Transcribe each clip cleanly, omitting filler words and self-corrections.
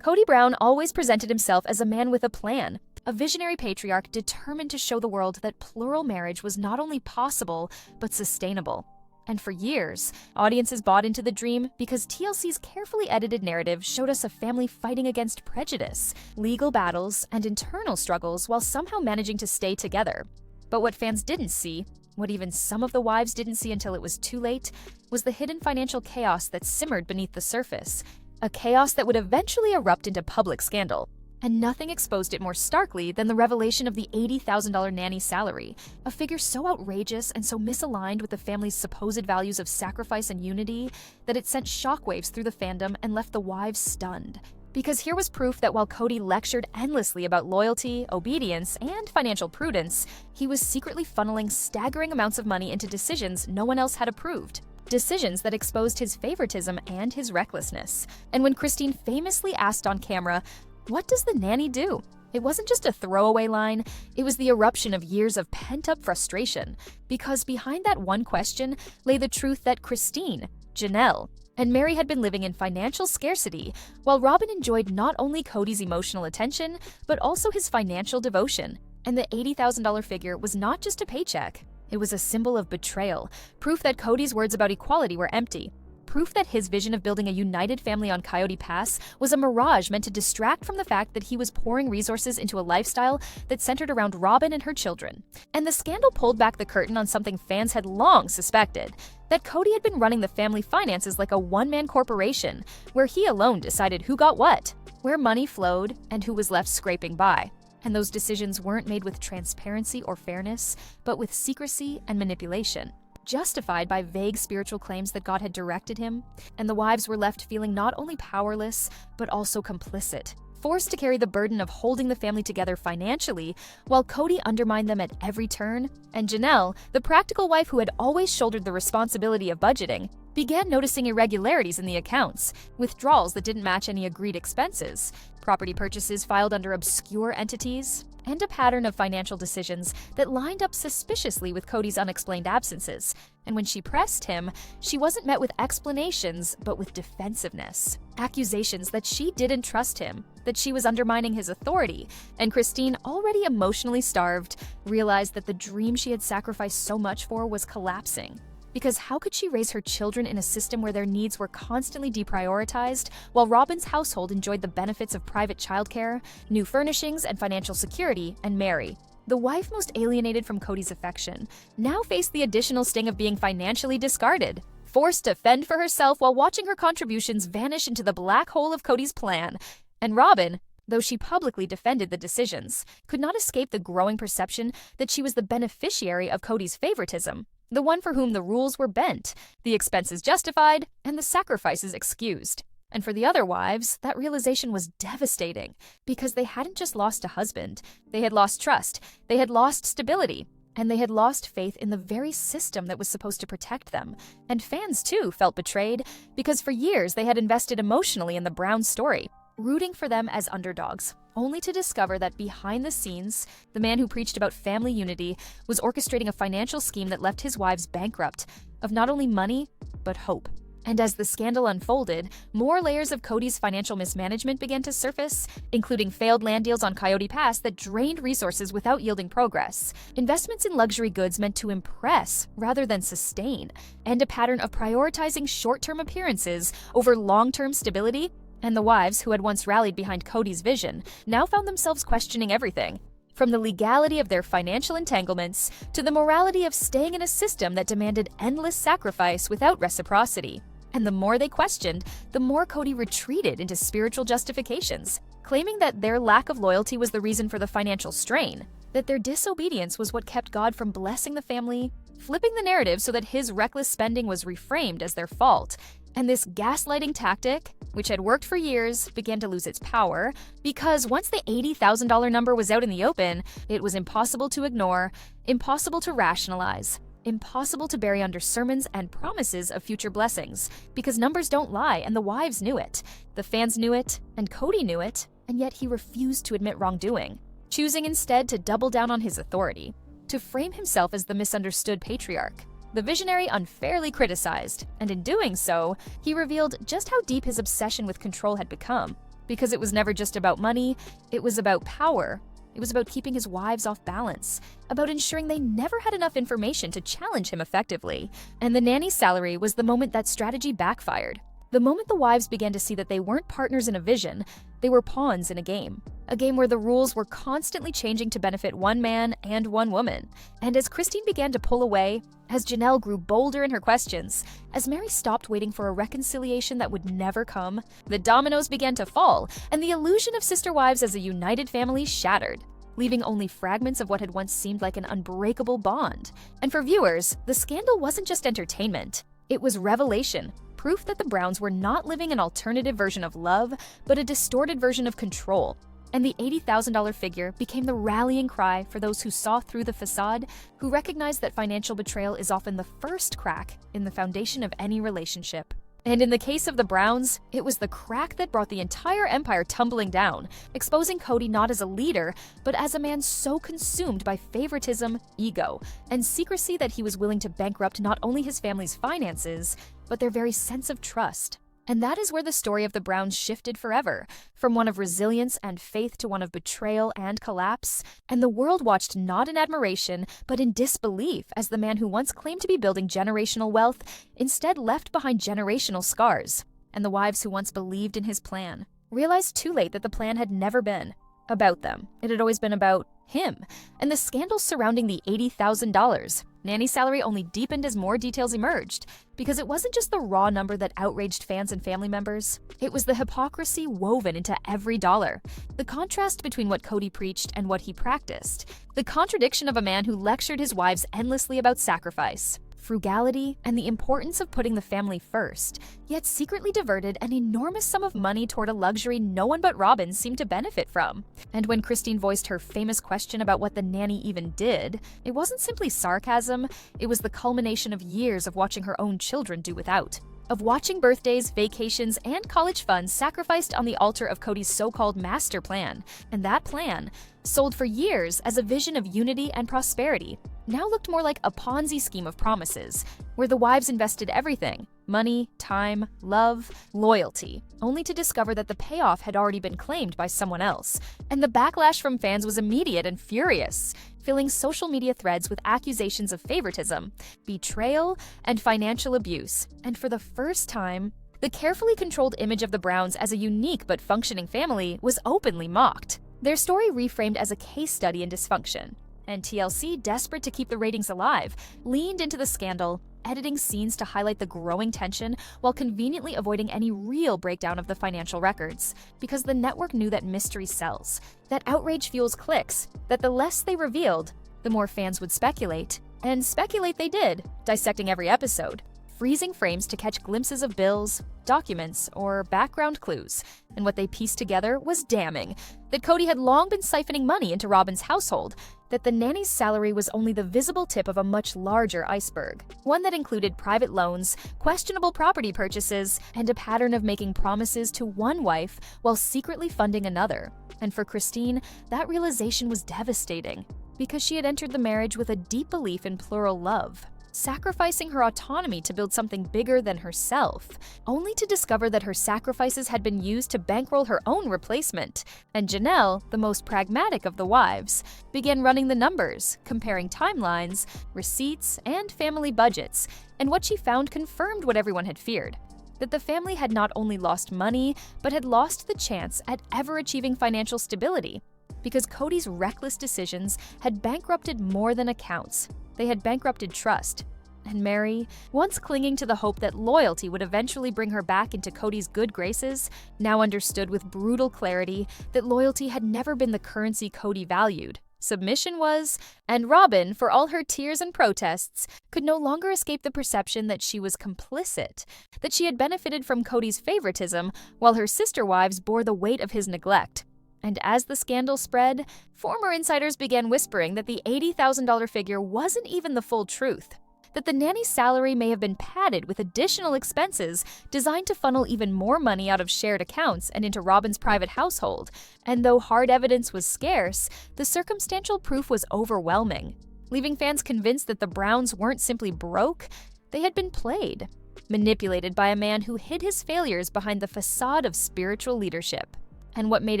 Kody Brown always presented himself as a man with a plan, a visionary patriarch determined to show the world that plural marriage was not only possible, but sustainable. And for years, audiences bought into the dream because TLC's carefully edited narrative showed us a family fighting against prejudice, legal battles, and internal struggles while somehow managing to stay together. But what fans didn't see, what even some of the wives didn't see until it was too late, was the hidden financial chaos that simmered beneath the surface, a chaos that would eventually erupt into public scandal. And nothing exposed it more starkly than the revelation of the $80,000 nanny salary, a figure so outrageous and so misaligned with the family's supposed values of sacrifice and unity that it sent shockwaves through the fandom and left the wives stunned. Because here was proof that while Kody lectured endlessly about loyalty, obedience, and financial prudence, he was secretly funneling staggering amounts of money into decisions no one else had approved. Decisions that exposed his favoritism and his recklessness. And when Christine famously asked on camera, "What does the nanny do?" it wasn't just a throwaway line, it was the eruption of years of pent-up frustration. Because behind that one question lay the truth that Christine, Janelle, and Mary had been living in financial scarcity, while Robin enjoyed not only Kody's emotional attention, but also his financial devotion. And the $80,000 figure was not just a paycheck. It was a symbol of betrayal, proof that Kody's words about equality were empty. Proof that his vision of building a united family on Coyote Pass was a mirage meant to distract from the fact that he was pouring resources into a lifestyle that centered around Robin and her children. And the scandal pulled back the curtain on something fans had long suspected, that Kody had been running the family finances like a one-man corporation, where he alone decided who got what, where money flowed, and who was left scraping by. And those decisions weren't made with transparency or fairness, but with secrecy and manipulation, justified by vague spiritual claims that God had directed him, and the wives were left feeling not only powerless, but also complicit, forced to carry the burden of holding the family together financially, while Kody undermined them at every turn, and Janelle, the practical wife who had always shouldered the responsibility of budgeting, began noticing irregularities in the accounts, withdrawals that didn't match any agreed expenses, property purchases filed under obscure entities, and a pattern of financial decisions that lined up suspiciously with Kody's unexplained absences. And when she pressed him, she wasn't met with explanations, but with defensiveness. Accusations that she didn't trust him, that she was undermining his authority, and Christine, already emotionally starved, realized that the dream she had sacrificed so much for was collapsing. Because how could she raise her children in a system where their needs were constantly deprioritized, while Robin's household enjoyed the benefits of private childcare, new furnishings, and financial security, and Mary, the wife most alienated from Kody's affection, now faced the additional sting of being financially discarded, forced to fend for herself while watching her contributions vanish into the black hole of Kody's plan. And Robin, though she publicly defended the decisions, could not escape the growing perception that she was the beneficiary of Kody's favoritism, the one for whom the rules were bent, the expenses justified, and the sacrifices excused. And for the other wives, that realization was devastating, because they hadn't just lost a husband, they had lost trust, they had lost stability, and they had lost faith in the very system that was supposed to protect them. And fans, too, felt betrayed, because for years they had invested emotionally in the Brown story, rooting for them as underdogs, only to discover that behind the scenes, the man who preached about family unity was orchestrating a financial scheme that left his wives bankrupt, of not only money, but hope. And as the scandal unfolded, more layers of Kody's financial mismanagement began to surface, including failed land deals on Coyote Pass that drained resources without yielding progress, investments in luxury goods meant to impress rather than sustain, and a pattern of prioritizing short-term appearances over long-term stability. And the wives, who had once rallied behind Kody's vision, now found themselves questioning everything, from the legality of their financial entanglements to the morality of staying in a system that demanded endless sacrifice without reciprocity. And the more they questioned, the more Kody retreated into spiritual justifications, claiming that their lack of loyalty was the reason for the financial strain, that their disobedience was what kept God from blessing the family, flipping the narrative so that his reckless spending was reframed as their fault. And this gaslighting tactic, which had worked for years, began to lose its power, because once the $80,000 number was out in the open, it was impossible to ignore, impossible to rationalize, impossible to bury under sermons and promises of future blessings, because numbers don't lie, and the wives knew it, the fans knew it, and Kody knew it, and yet he refused to admit wrongdoing, choosing instead to double down on his authority, to frame himself as the misunderstood patriarch, the visionary unfairly criticized, and in doing so, he revealed just how deep his obsession with control had become. Because it was never just about money, it was about power. It was about keeping his wives off balance, about ensuring they never had enough information to challenge him effectively. And the nanny's salary was the moment that strategy backfired. The moment the wives began to see that they weren't partners in a vision, they were pawns in a game. A game where the rules were constantly changing to benefit one man and one woman. And as Christine began to pull away, as Janelle grew bolder in her questions, as Mary stopped waiting for a reconciliation that would never come, the dominoes began to fall, and the illusion of sister wives as a united family shattered, leaving only fragments of what had once seemed like an unbreakable bond. And for viewers, the scandal wasn't just entertainment. It was revelation, proof that the Browns were not living an alternative version of love, but a distorted version of control. And the $80,000 figure became the rallying cry for those who saw through the facade, who recognized that financial betrayal is often the first crack in the foundation of any relationship. And in the case of the Browns, it was the crack that brought the entire empire tumbling down, exposing Kody not as a leader, but as a man so consumed by favoritism, ego, and secrecy that he was willing to bankrupt not only his family's finances, but their very sense of trust. And that is where the story of the Browns shifted forever, from one of resilience and faith to one of betrayal and collapse. And the world watched not in admiration, but in disbelief as the man who once claimed to be building generational wealth instead left behind generational scars. And the wives who once believed in his plan realized too late that the plan had never been about them. It had always been about him. And the scandal surrounding the $80,000 nanny salary only deepened as more details emerged, because it wasn't just the raw number that outraged fans and family members. It was the hypocrisy woven into every dollar, the contrast between what Kody preached and what he practiced, the contradiction of a man who lectured his wives endlessly about sacrifice, frugality, and the importance of putting the family first, yet secretly diverted an enormous sum of money toward a luxury no one but Robyn seemed to benefit from. And when Christine voiced her famous question about what the nanny even did, it wasn't simply sarcasm, it was the culmination of years of watching her own children do without. Of watching birthdays, vacations, and college funds sacrificed on the altar of Kody's so-called master plan. And that plan, sold for years as a vision of unity and prosperity, now looked more like a Ponzi scheme of promises, where the wives invested everything: money, time, love, loyalty, only to discover that the payoff had already been claimed by someone else. And the backlash from fans was immediate and furious, filling social media threads with accusations of favoritism, betrayal, and financial abuse. And for the first time, the carefully controlled image of the Browns as a unique but functioning family was openly mocked. Their story reframed as a case study in dysfunction. And TLC, desperate to keep the ratings alive, leaned into the scandal, editing scenes to highlight the growing tension while conveniently avoiding any real breakdown of the financial records. Because the network knew that mystery sells, that outrage fuels clicks, that the less they revealed, the more fans would speculate. And speculate they did, dissecting every episode, freezing frames to catch glimpses of bills, documents, or background clues. And what they pieced together was damning: that Kody had long been siphoning money into Robyn's household, that the nanny's salary was only the visible tip of a much larger iceberg, one that included private loans, questionable property purchases, and a pattern of making promises to one wife while secretly funding another. And for Christine, that realization was devastating, because she had entered the marriage with a deep belief in plural love, sacrificing her autonomy to build something bigger than herself, only to discover that her sacrifices had been used to bankroll her own replacement. And Janelle, the most pragmatic of the wives, began running the numbers, comparing timelines, receipts, and family budgets, and what she found confirmed what everyone had feared: that the family had not only lost money, but had lost the chance at ever achieving financial stability, because Kody's reckless decisions had bankrupted more than accounts. They had bankrupted trust. And Mary, once clinging to the hope that loyalty would eventually bring her back into Kody's good graces, now understood with brutal clarity that loyalty had never been the currency Kody valued. Submission was, and Robyn, for all her tears and protests, could no longer escape the perception that she was complicit, that she had benefited from Kody's favoritism while her sister wives bore the weight of his neglect. And as the scandal spread, former insiders began whispering that the $80,000 figure wasn't even the full truth, that the nanny's salary may have been padded with additional expenses designed to funnel even more money out of shared accounts and into Robyn's private household. And though hard evidence was scarce, the circumstantial proof was overwhelming, leaving fans convinced that the Browns weren't simply broke, they had been played, manipulated by a man who hid his failures behind the facade of spiritual leadership. And what made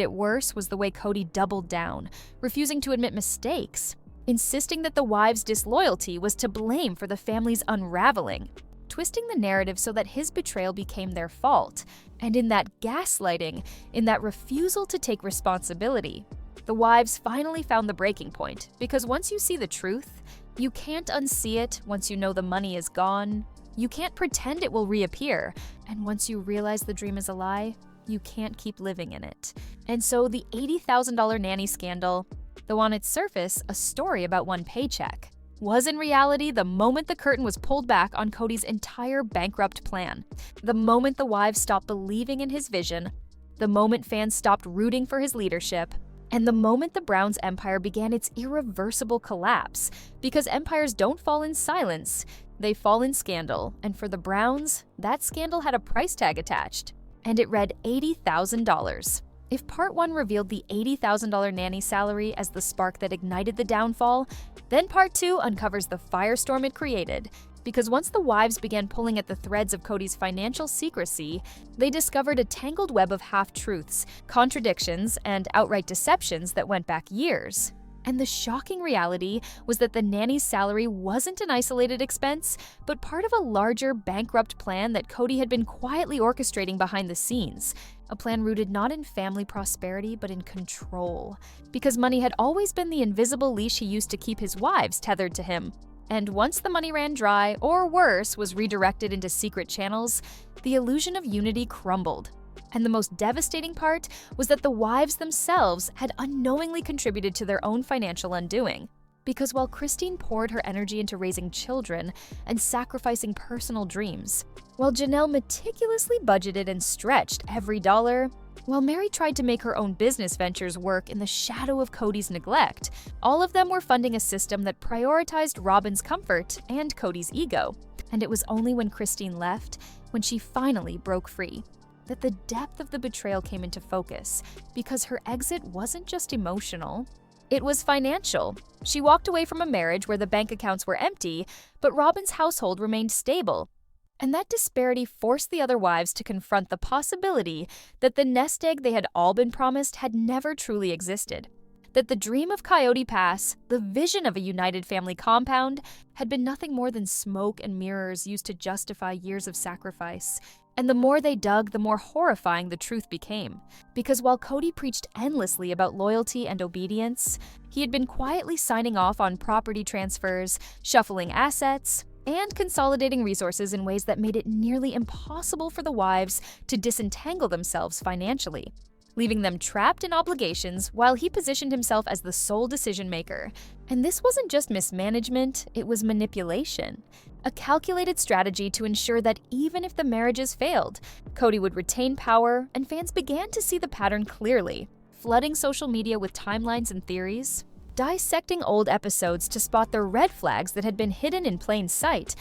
it worse was the way Kody doubled down, refusing to admit mistakes, insisting that the wives' disloyalty was to blame for the family's unraveling, twisting the narrative so that his betrayal became their fault. And in that gaslighting, in that refusal to take responsibility, the wives finally found the breaking point, because once you see the truth, you can't unsee it. Once you know the money is gone, you can't pretend it will reappear. And once you realize the dream is a lie, you can't keep living in it. And so the $80,000 nanny scandal, though on its surface a story about one paycheck, was in reality the moment the curtain was pulled back on Kody's entire bankrupt plan. The moment the wives stopped believing in his vision, the moment fans stopped rooting for his leadership, and the moment the Browns' empire began its irreversible collapse. Because empires don't fall in silence, they fall in scandal. And for the Browns, that scandal had a price tag attached, and it read $80,000. If Part 1 revealed the $80,000 nanny salary as the spark that ignited the downfall, then Part 2 uncovers the firestorm it created. Because once the wives began pulling at the threads of Kody's financial secrecy, they discovered a tangled web of half-truths, contradictions, and outright deceptions that went back years. And the shocking reality was that the nanny's salary wasn't an isolated expense, but part of a larger bankrupt plan that Kody had been quietly orchestrating behind the scenes. A plan rooted not in family prosperity, but in control. Because money had always been the invisible leash he used to keep his wives tethered to him. And once the money ran dry, or worse, was redirected into secret channels, the illusion of unity crumbled. And the most devastating part was that the wives themselves had unknowingly contributed to their own financial undoing. Because while Christine poured her energy into raising children and sacrificing personal dreams, while Janelle meticulously budgeted and stretched every dollar, while Mary tried to make her own business ventures work in the shadow of Kody's neglect, all of them were funding a system that prioritized Robyn's comfort and Kody's ego. And it was only when Christine left, when she finally broke free, that the depth of the betrayal came into focus, because her exit wasn't just emotional, it was financial. She walked away from a marriage where the bank accounts were empty, but Robyn's household remained stable. And that disparity forced the other wives to confront the possibility that the nest egg they had all been promised had never truly existed. That the dream of Coyote Pass, the vision of a united family compound, had been nothing more than smoke and mirrors used to justify years of sacrifice. And the more they dug, the more horrifying the truth became. Because while Kody preached endlessly about loyalty and obedience, he had been quietly signing off on property transfers, shuffling assets, and consolidating resources in ways that made it nearly impossible for the wives to disentangle themselves financially, leaving them trapped in obligations while he positioned himself as the sole decision-maker. And this wasn't just mismanagement, it was manipulation. A calculated strategy to ensure that even if the marriages failed, Kody would retain power, and fans began to see the pattern clearly, flooding social media with timelines and theories, dissecting old episodes to spot the red flags that had been hidden in plain sight.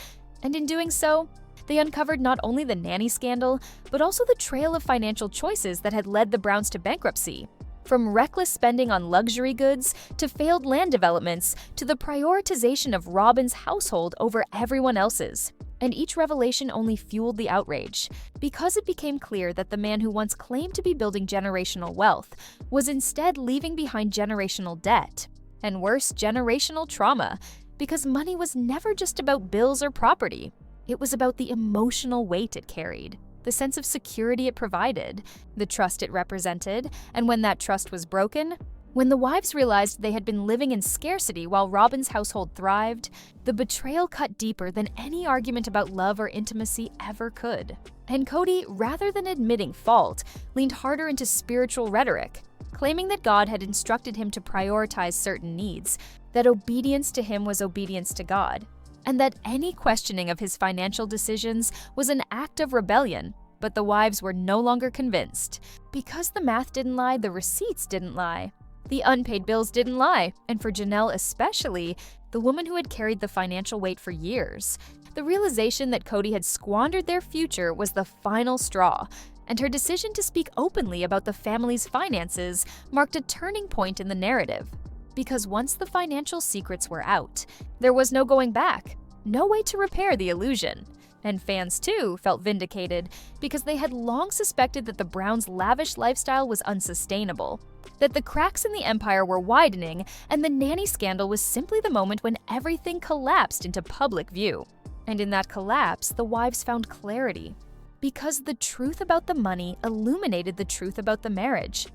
And in doing so, they uncovered not only the nanny scandal, but also the trail of financial choices that had led the Browns to bankruptcy. From reckless spending on luxury goods, to failed land developments, to the prioritization of Robyn's household over everyone else's. And each revelation only fueled the outrage, because it became clear that the man who once claimed to be building generational wealth was instead leaving behind generational debt. And worse, generational trauma, because money was never just about bills or property. It was about the emotional weight it carried, the sense of security it provided, the trust it represented, and when that trust was broken, when the wives realized they had been living in scarcity while Robyn's household thrived, the betrayal cut deeper than any argument about love or intimacy ever could. And Kody, rather than admitting fault, leaned harder into spiritual rhetoric, claiming that God had instructed him to prioritize certain needs, that obedience to him was obedience to God, and that any questioning of his financial decisions was an act of rebellion. But the wives were no longer convinced. Because the math didn't lie, the receipts didn't lie. The unpaid bills didn't lie, and for Janelle especially, the woman who had carried the financial weight for years, the realization that Kody had squandered their future was the final straw, and her decision to speak openly about the family's finances marked a turning point in the narrative. Because once the financial secrets were out, there was no going back, no way to repair the illusion. And fans, too, felt vindicated because they had long suspected that the Browns' lavish lifestyle was unsustainable, that the cracks in the empire were widening, and the nanny scandal was simply the moment when everything collapsed into public view. And in that collapse, the wives found clarity. Because the truth about the money illuminated the truth about the marriage.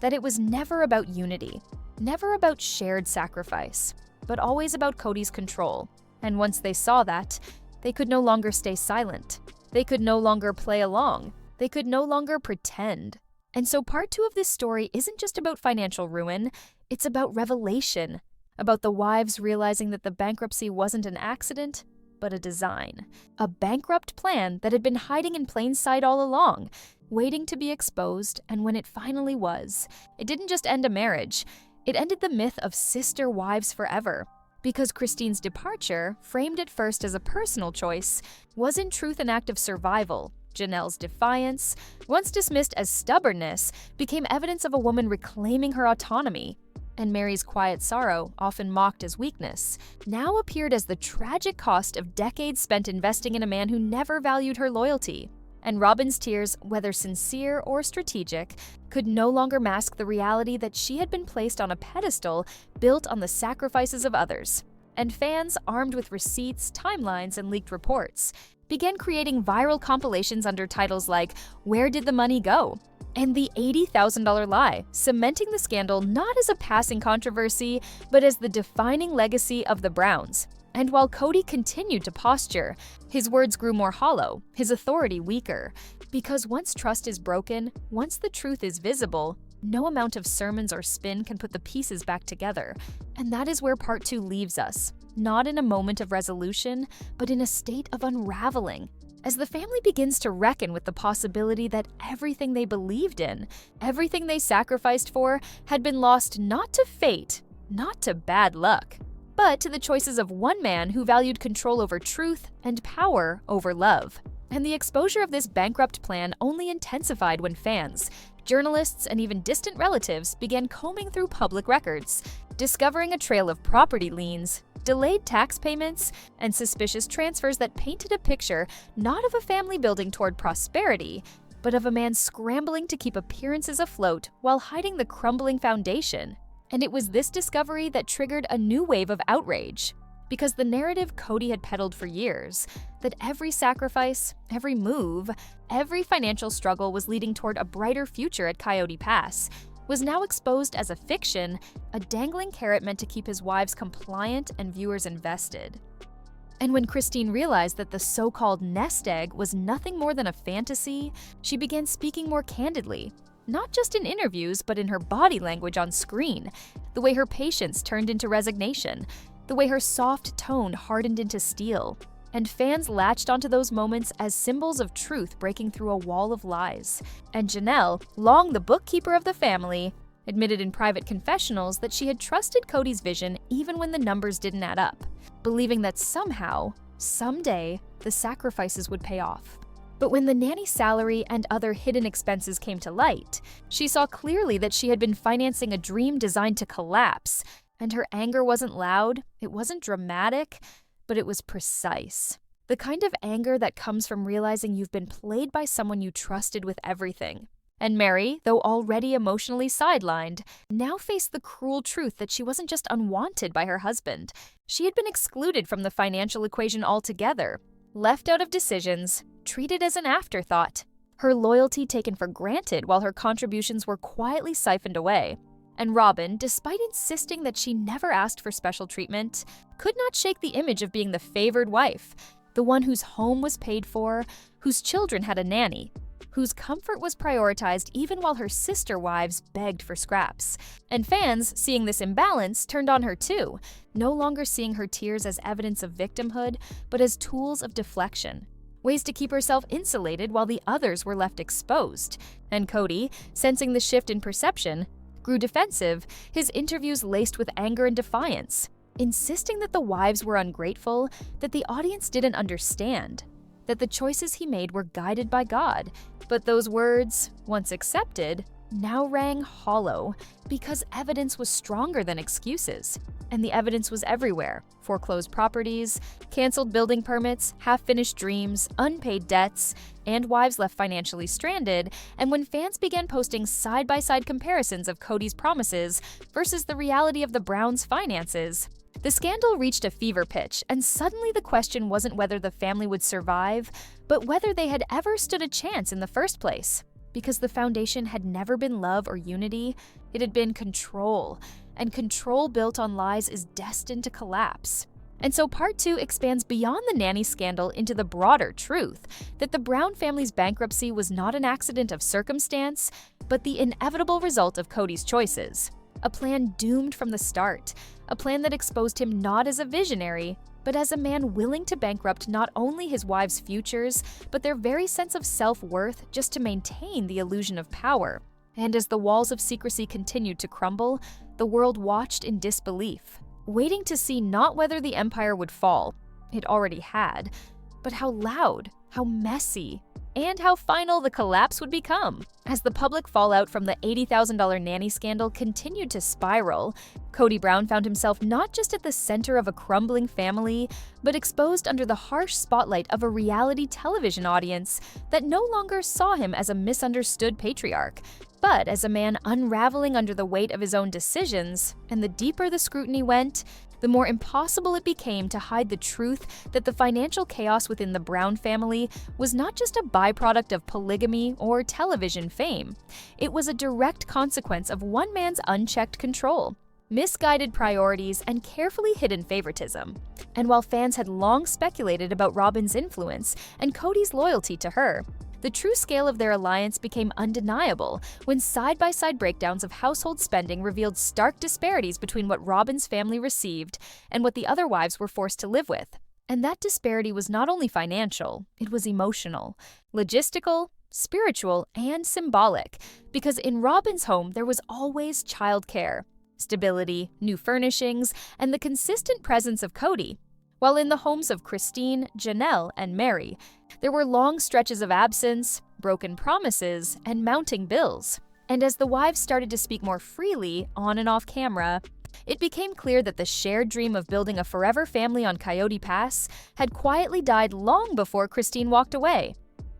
That it was never about unity, never about shared sacrifice, but always about Kody's control. And once they saw that, they could no longer stay silent. They could no longer play along. They could no longer pretend. And so part 2 of this story isn't just about financial ruin, it's about revelation, about the wives realizing that the bankruptcy wasn't an accident, but a design. A bankrupt plan that had been hiding in plain sight all along, waiting to be exposed, and when it finally was, it didn't just end a marriage, it ended the myth of sister wives forever. Because Christine's departure, framed at first as a personal choice, was in truth an act of survival. Janelle's defiance, once dismissed as stubbornness, became evidence of a woman reclaiming her autonomy. And Mary's quiet sorrow, often mocked as weakness, now appeared as the tragic cost of decades spent investing in a man who never valued her loyalty. And Robyn's tears, whether sincere or strategic, could no longer mask the reality that she had been placed on a pedestal built on the sacrifices of others. And fans, armed with receipts, timelines, and leaked reports, began creating viral compilations under titles like "Where Did the Money Go?" and "The $80,000 Lie," cementing the scandal not as a passing controversy, but as the defining legacy of the Browns. And while Kody continued to posture, his words grew more hollow, his authority weaker. Because once trust is broken, once the truth is visible, no amount of sermons or spin can put the pieces back together. And that is where part 2 leaves us, not in a moment of resolution, but in a state of unraveling. As the family begins to reckon with the possibility that everything they believed in, everything they sacrificed for, had been lost not to fate, not to bad luck, but to the choices of one man who valued control over truth and power over love. And the exposure of this bankrupt plan only intensified when fans, journalists, and even distant relatives began combing through public records, discovering a trail of property liens, delayed tax payments, and suspicious transfers that painted a picture not of a family building toward prosperity, but of a man scrambling to keep appearances afloat while hiding the crumbling foundation. And it was this discovery that triggered a new wave of outrage. Because the narrative Kody had peddled for years, that every sacrifice, every move, every financial struggle was leading toward a brighter future at Coyote Pass, was now exposed as a fiction, a dangling carrot meant to keep his wives compliant and viewers invested. And when Christine realized that the so-called nest egg was nothing more than a fantasy, she began speaking more candidly, not just in interviews, but in her body language on screen, the way her patience turned into resignation, the way her soft tone hardened into steel. And fans latched onto those moments as symbols of truth breaking through a wall of lies. And Janelle, long the bookkeeper of the family, admitted in private confessionals that she had trusted Kody's vision even when the numbers didn't add up, believing that somehow, someday, the sacrifices would pay off. But when the nanny salary and other hidden expenses came to light, she saw clearly that she had been financing a dream designed to collapse. And her anger wasn't loud, it wasn't dramatic, but it was precise. The kind of anger that comes from realizing you've been played by someone you trusted with everything. And Mary, though already emotionally sidelined, now faced the cruel truth that she wasn't just unwanted by her husband. She had been excluded from the financial equation altogether, left out of decisions, treated as an afterthought, her loyalty taken for granted while her contributions were quietly siphoned away. And Robyn, despite insisting that she never asked for special treatment, could not shake the image of being the favored wife, the one whose home was paid for, whose children had a nanny, whose comfort was prioritized even while her sister wives begged for scraps. And fans, seeing this imbalance, turned on her too, no longer seeing her tears as evidence of victimhood, but as tools of deflection, ways to keep herself insulated while the others were left exposed. And Kody, sensing the shift in perception, grew defensive, his interviews laced with anger and defiance, insisting that the wives were ungrateful, that the audience didn't understand, that the choices he made were guided by God. But those words, once accepted, now rang hollow because evidence was stronger than excuses. And the evidence was everywhere: foreclosed properties, canceled building permits, half-finished dreams, unpaid debts, and wives left financially stranded. And when fans began posting side-by-side comparisons of Kody's promises versus the reality of the Browns' finances, the scandal reached a fever pitch, and suddenly the question wasn't whether the family would survive, but whether they had ever stood a chance in the first place. Because the foundation had never been love or unity, it had been control. And control built on lies is destined to collapse. And so Part 2 expands beyond the nanny scandal into the broader truth that the Brown family's bankruptcy was not an accident of circumstance, but the inevitable result of Kody's choices. A plan doomed from the start, a plan that exposed him not as a visionary, but as a man willing to bankrupt not only his wives' futures, but their very sense of self-worth just to maintain the illusion of power. And as the walls of secrecy continued to crumble, the world watched in disbelief, waiting to see not whether the empire would fall, it already had, but how loud, how messy, and how final the collapse would become. As the public fallout from the $80,000 nanny scandal continued to spiral, Kody Brown found himself not just at the center of a crumbling family, but exposed under the harsh spotlight of a reality television audience that no longer saw him as a misunderstood patriarch, but as a man unraveling under the weight of his own decisions. And the deeper the scrutiny went, the more impossible it became to hide the truth that the financial chaos within the Brown family was not just a byproduct of polygamy or television fame. It was a direct consequence of one man's unchecked control, misguided priorities, and carefully hidden favoritism. And while fans had long speculated about Robyn's influence and Kody's loyalty to her, the true scale of their alliance became undeniable when side-by-side breakdowns of household spending revealed stark disparities between what Robyn's family received and what the other wives were forced to live with. And that disparity was not only financial, it was emotional, logistical, spiritual, and symbolic, because in Robyn's home there was always childcare, stability, new furnishings, and the consistent presence of Kody. While in the homes of Christine, Janelle, and Mary, there were long stretches of absence, broken promises, and mounting bills. And as the wives started to speak more freely, on and off camera, it became clear that the shared dream of building a forever family on Coyote Pass had quietly died long before Christine walked away.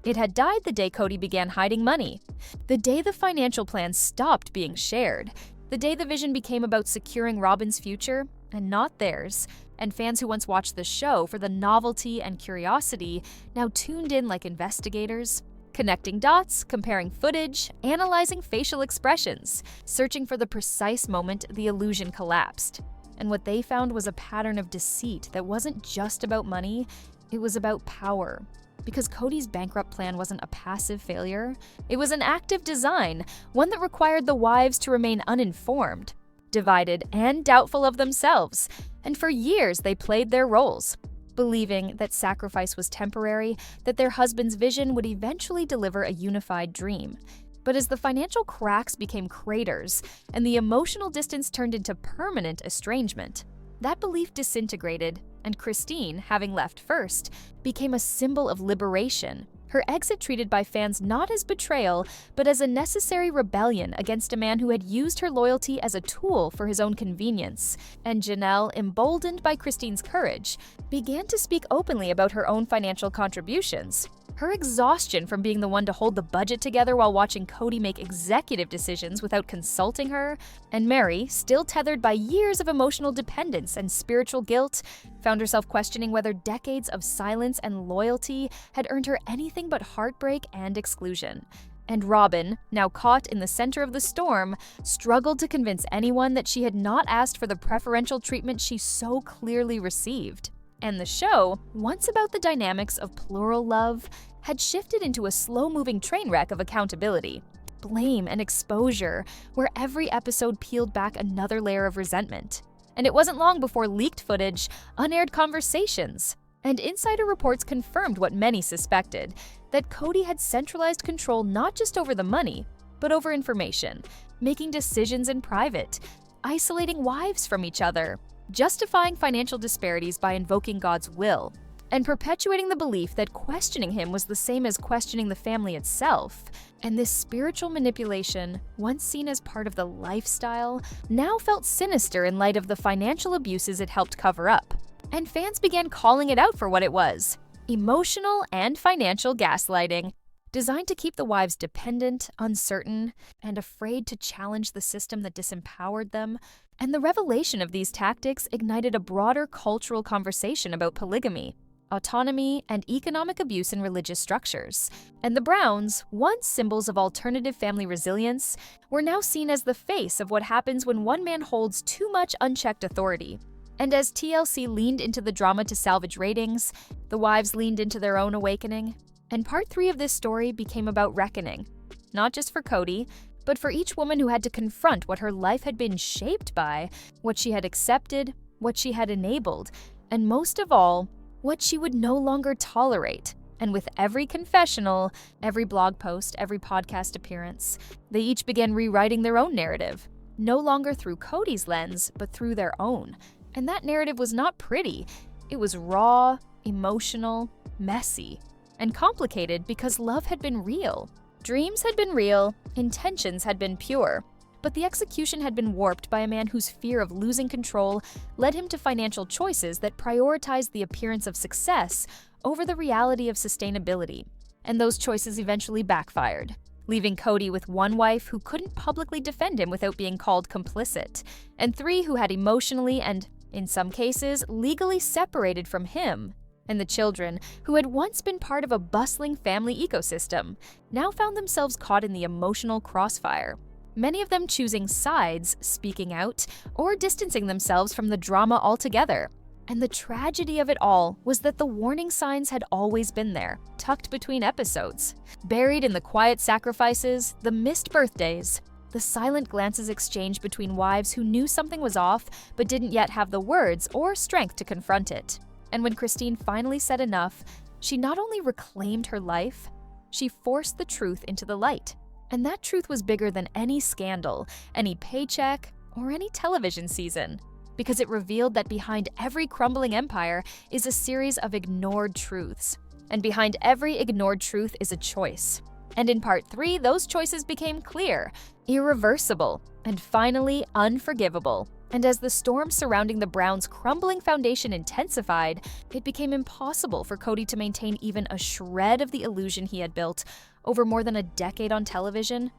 It had died the day Kody began hiding money, the day the financial plan stopped being shared, the day the vision became about securing Robyn's future and not theirs. And fans who once watched the show for the novelty and curiosity now tuned in like investigators, connecting dots, comparing footage, analyzing facial expressions, searching for the precise moment the illusion collapsed. And what they found was a pattern of deceit that wasn't just about money, it was about power. Because Kody's bankrupt plan wasn't a passive failure, it was an active design, one that required the wives to remain uninformed, divided, and doubtful of themselves. And for years, they played their roles, believing that sacrifice was temporary, that their husband's vision would eventually deliver a unified dream. But as the financial cracks became craters and the emotional distance turned into permanent estrangement, that belief disintegrated, and Christine, having left first, became a symbol of liberation. Her exit treated by fans not as betrayal, but as a necessary rebellion against a man who had used her loyalty as a tool for his own convenience. And Janelle, emboldened by Christine's courage, began to speak openly about her own financial contributions. Her exhaustion from being the one to hold the budget together while watching Kody make executive decisions without consulting her, and Mary, still tethered by years of emotional dependence and spiritual guilt, found herself questioning whether decades of silence and loyalty had earned her anything but heartbreak and exclusion. And Robyn, now caught in the center of the storm, struggled to convince anyone that she had not asked for the preferential treatment she so clearly received. And the show, once about the dynamics of plural love, had shifted into a slow-moving train wreck of accountability, blame, and exposure, where every episode peeled back another layer of resentment. And it wasn't long before leaked footage, unaired conversations, and insider reports confirmed what many suspected, that Kody had centralized control not just over the money, but over information, making decisions in private, isolating wives from each other, justifying financial disparities by invoking God's will, and perpetuating the belief that questioning him was the same as questioning the family itself. And this spiritual manipulation, once seen as part of the lifestyle, now felt sinister in light of the financial abuses it helped cover up. And fans began calling it out for what it was: emotional and financial gaslighting, designed to keep the wives dependent, uncertain, and afraid to challenge the system that disempowered them. And the revelation of these tactics ignited a broader cultural conversation about polygamy, autonomy, and economic abuse in religious structures. And the Browns, once symbols of alternative family resilience, were now seen as the face of what happens when one man holds too much unchecked authority. And as TLC leaned into the drama to salvage ratings, the wives leaned into their own awakening. And part 3 of this story became about reckoning, not just for Kody, but for each woman who had to confront what her life had been shaped by, what she had accepted, what she had enabled, and most of all, what she would no longer tolerate. And with every confessional, every blog post, every podcast appearance, they each began rewriting their own narrative, no longer through Kody's lens, but through their own. And that narrative was not pretty. It was raw, emotional, messy, and complicated because love had been real. Dreams had been real, intentions had been pure, but the execution had been warped by a man whose fear of losing control led him to financial choices that prioritized the appearance of success over the reality of sustainability. And those choices eventually backfired, leaving Kody with one wife who couldn't publicly defend him without being called complicit, and 3 who had emotionally and, in some cases, legally separated from him. And the children, who had once been part of a bustling family ecosystem, now found themselves caught in the emotional crossfire, many of them choosing sides, speaking out, or distancing themselves from the drama altogether. And the tragedy of it all was that the warning signs had always been there, tucked between episodes, buried in the quiet sacrifices, the missed birthdays, the silent glances exchanged between wives who knew something was off but didn't yet have the words or strength to confront it. And when Christine finally said enough, she not only reclaimed her life, she forced the truth into the light. And that truth was bigger than any scandal, any paycheck, or any television season, because it revealed that behind every crumbling empire is a series of ignored truths. And behind every ignored truth is a choice. And in part 3, those choices became clear, irreversible, and finally unforgivable. And as the storm surrounding the Browns' crumbling foundation intensified, it became impossible for Kody to maintain even a shred of the illusion he had built over more than a decade on television.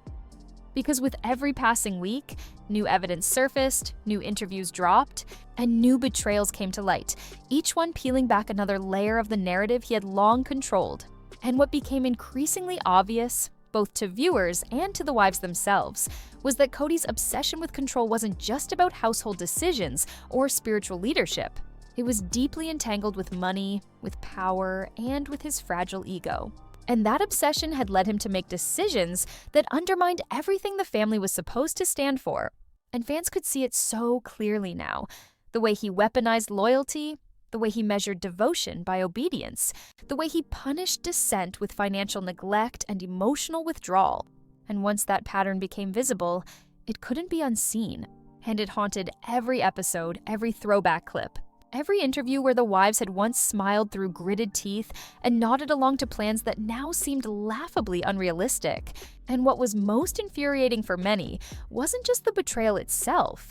Because with every passing week, new evidence surfaced, new interviews dropped, and new betrayals came to light, each one peeling back another layer of the narrative he had long controlled. And what became increasingly obvious, both to viewers and to the wives themselves, was that Kody's obsession with control wasn't just about household decisions or spiritual leadership. It was deeply entangled with money, with power, and with his fragile ego. And that obsession had led him to make decisions that undermined everything the family was supposed to stand for. And fans could see it so clearly now. The way he weaponized loyalty, the way he measured devotion by obedience, the way he punished dissent with financial neglect and emotional withdrawal. And once that pattern became visible, it couldn't be unseen. And it haunted every episode, every throwback clip, every interview where the wives had once smiled through gritted teeth and nodded along to plans that now seemed laughably unrealistic. And what was most infuriating for many wasn't just the betrayal itself.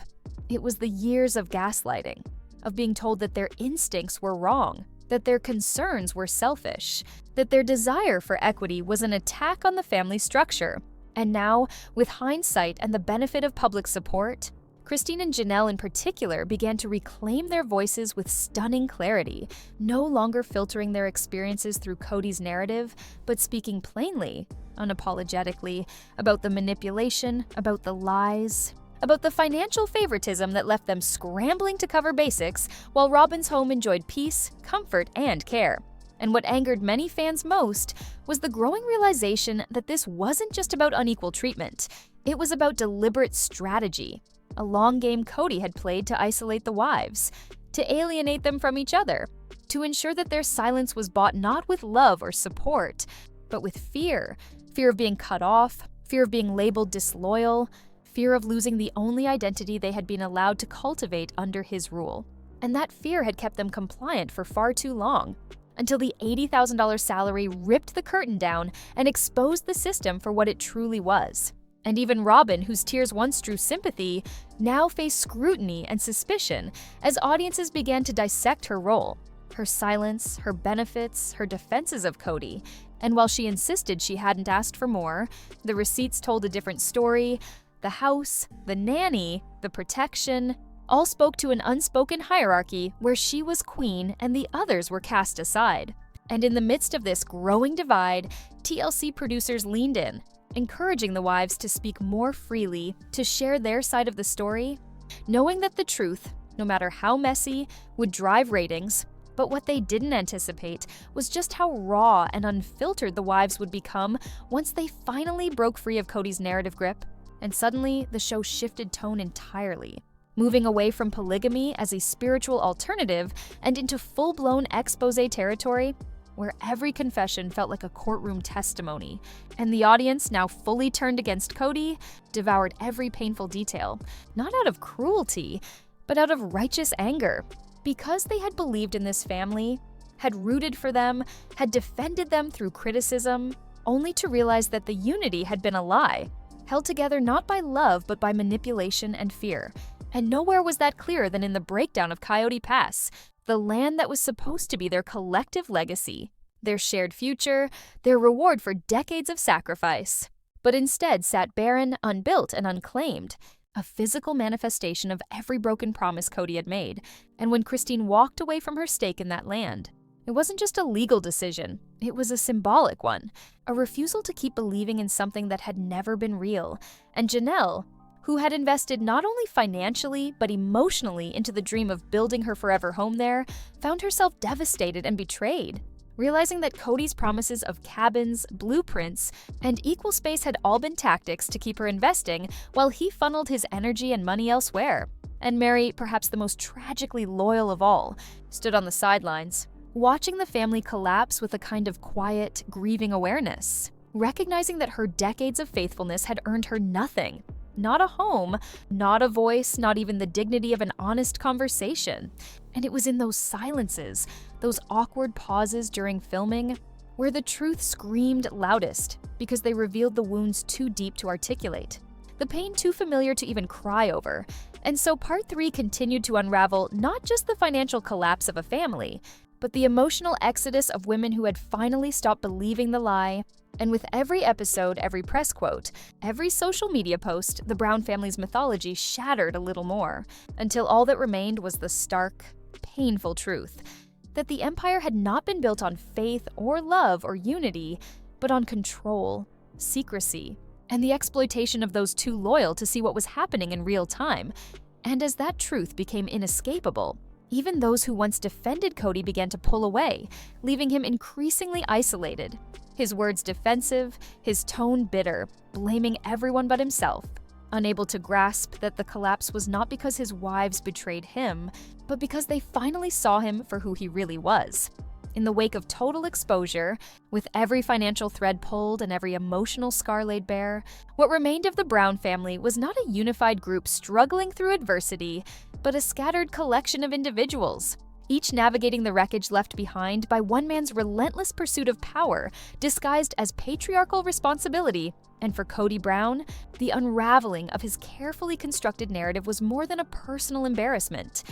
It was the years of gaslighting, of being told that their instincts were wrong, that their concerns were selfish, that their desire for equity was an attack on the family structure. And now, with hindsight and the benefit of public support, Christine and Janelle in particular began to reclaim their voices with stunning clarity, no longer filtering their experiences through Kody's narrative, but speaking plainly, unapologetically, about the manipulation, about the lies, about the financial favoritism that left them scrambling to cover basics while Robyn's home enjoyed peace, comfort, and care. And what angered many fans most was the growing realization that this wasn't just about unequal treatment. It was about deliberate strategy, a long game Kody had played to isolate the wives, to alienate them from each other, to ensure that their silence was bought not with love or support, but with fear. Fear of being cut off, fear of being labeled disloyal, fear of losing the only identity they had been allowed to cultivate under his rule. And that fear had kept them compliant for far too long, until the $80,000 salary ripped the curtain down and exposed the system for what it truly was. And even Robyn, whose tears once drew sympathy, now faced scrutiny and suspicion as audiences began to dissect her role, her silence, her benefits, her defenses of Kody. And while she insisted she hadn't asked for more, the receipts told a different story. The house, the nanny, the protection, all spoke to an unspoken hierarchy where she was queen and the others were cast aside. And in the midst of this growing divide, TLC producers leaned in, encouraging the wives to speak more freely, to share their side of the story, knowing that the truth, no matter how messy, would drive ratings. But what they didn't anticipate was just how raw and unfiltered the wives would become once they finally broke free of Kody's narrative grip. And suddenly, the show shifted tone entirely, moving away from polygamy as a spiritual alternative and into full-blown exposé territory, where every confession felt like a courtroom testimony, and the audience, now fully turned against Kody, devoured every painful detail, not out of cruelty, but out of righteous anger, because they had believed in this family, had rooted for them, had defended them through criticism, only to realize that the unity had been a lie, held together not by love but by manipulation and fear. And nowhere was that clearer than in the breakdown of Coyote Pass, the land that was supposed to be their collective legacy, their shared future, their reward for decades of sacrifice, but instead sat barren, unbuilt, and unclaimed, a physical manifestation of every broken promise Kody had made. And when Christine walked away from her stake in that land, it wasn't just a legal decision, it was a symbolic one, a refusal to keep believing in something that had never been real. And Janelle, who had invested not only financially but emotionally into the dream of building her forever home there, found herself devastated and betrayed, realizing that Kody's promises of cabins, blueprints, and equal space had all been tactics to keep her investing while he funneled his energy and money elsewhere. And Mary, perhaps the most tragically loyal of all, stood on the sidelines, watching the family collapse with a kind of quiet, grieving awareness, recognizing that her decades of faithfulness had earned her nothing. Not a home, not a voice, not even the dignity of an honest conversation. And it was in those silences, those awkward pauses during filming, where the truth screamed loudest because they revealed the wounds too deep to articulate, the pain too familiar to even cry over. And so Part 3 continued to unravel not just the financial collapse of a family, but the emotional exodus of women who had finally stopped believing the lie. And with every episode, every press quote, every social media post, the Brown family's mythology shattered a little more, until all that remained was the stark, painful truth that the empire had not been built on faith or love or unity, but on control, secrecy, and the exploitation of those too loyal to see what was happening in real time. And as that truth became inescapable, even those who once defended Kody began to pull away, leaving him increasingly isolated, his words defensive, his tone bitter, blaming everyone but himself, unable to grasp that the collapse was not because his wives betrayed him, but because they finally saw him for who he really was. In the wake of total exposure, with every financial thread pulled and every emotional scar laid bare, what remained of the Brown family was not a unified group struggling through adversity, but a scattered collection of individuals, each navigating the wreckage left behind by one man's relentless pursuit of power, disguised as patriarchal responsibility. And for Kody Brown, the unraveling of his carefully constructed narrative was more than a personal embarrassment.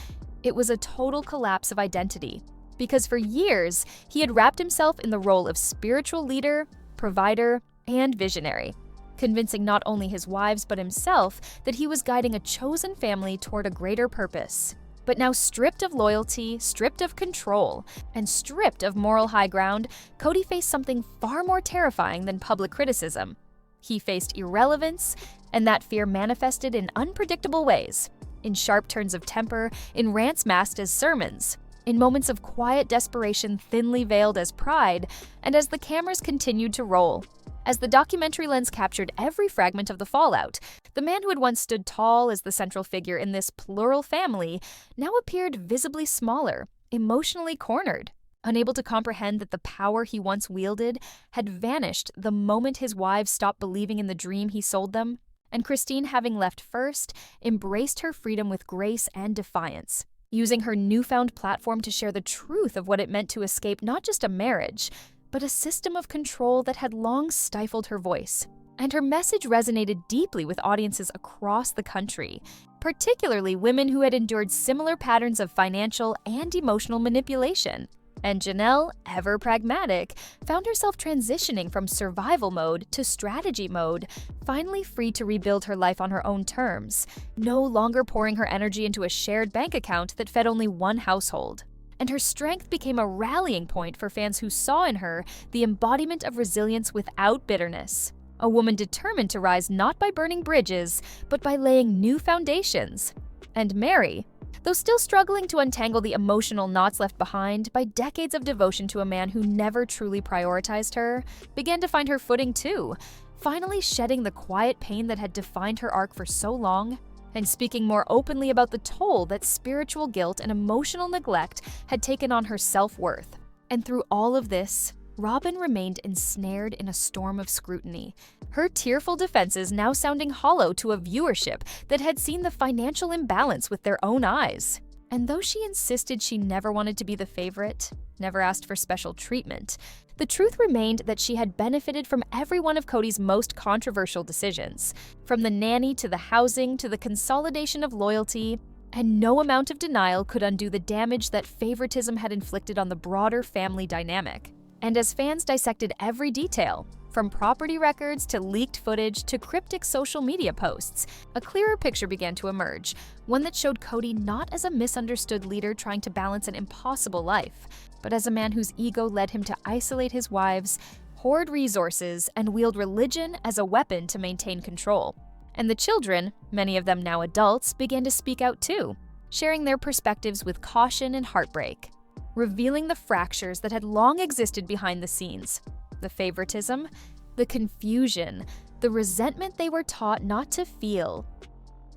It was a total collapse of identity, because for years, he had wrapped himself in the role of spiritual leader, provider, and visionary, convincing not only his wives but himself that he was guiding a chosen family toward a greater purpose. But now stripped of loyalty, stripped of control, and stripped of moral high ground, Kody faced something far more terrifying than public criticism. He faced irrelevance, and that fear manifested in unpredictable ways, in sharp turns of temper, in rants masked as sermons, in moments of quiet desperation thinly veiled as pride, and as the cameras continued to roll. As the documentary lens captured every fragment of the fallout, the man who had once stood tall as the central figure in this plural family now appeared visibly smaller, emotionally cornered, unable to comprehend that the power he once wielded had vanished the moment his wives stopped believing in the dream he sold them. And Christine, having left first, embraced her freedom with grace and defiance, using her newfound platform to share the truth of what it meant to escape not just a marriage, but a system of control that had long stifled her voice. And her message resonated deeply with audiences across the country, particularly women who had endured similar patterns of financial and emotional manipulation. And Janelle, ever pragmatic, found herself transitioning from survival mode to strategy mode, finally free to rebuild her life on her own terms, no longer pouring her energy into a shared bank account that fed only one household. And her strength became a rallying point for fans who saw in her the embodiment of resilience without bitterness. A woman determined to rise not by burning bridges, but by laying new foundations. And Mary, though still struggling to untangle the emotional knots left behind by decades of devotion to a man who never truly prioritized her, began to find her footing too, finally shedding the quiet pain that had defined her arc for so long, and speaking more openly about the toll that spiritual guilt and emotional neglect had taken on her self-worth. And through all of this, Robyn remained ensnared in a storm of scrutiny, her tearful defenses now sounding hollow to a viewership that had seen the financial imbalance with their own eyes. And though she insisted she never wanted to be the favorite, never asked for special treatment, the truth remained that she had benefited from every one of Kody's most controversial decisions, from the nanny to the housing to the consolidation of loyalty, and no amount of denial could undo the damage that favoritism had inflicted on the broader family dynamic. And as fans dissected every detail, from property records to leaked footage to cryptic social media posts, a clearer picture began to emerge, one that showed Kody not as a misunderstood leader trying to balance an impossible life, but as a man whose ego led him to isolate his wives, hoard resources, and wield religion as a weapon to maintain control. And the children, many of them now adults, began to speak out too, sharing their perspectives with caution and heartbreak, revealing the fractures that had long existed behind the scenes, the favoritism, the confusion, the resentment they were taught not to feel.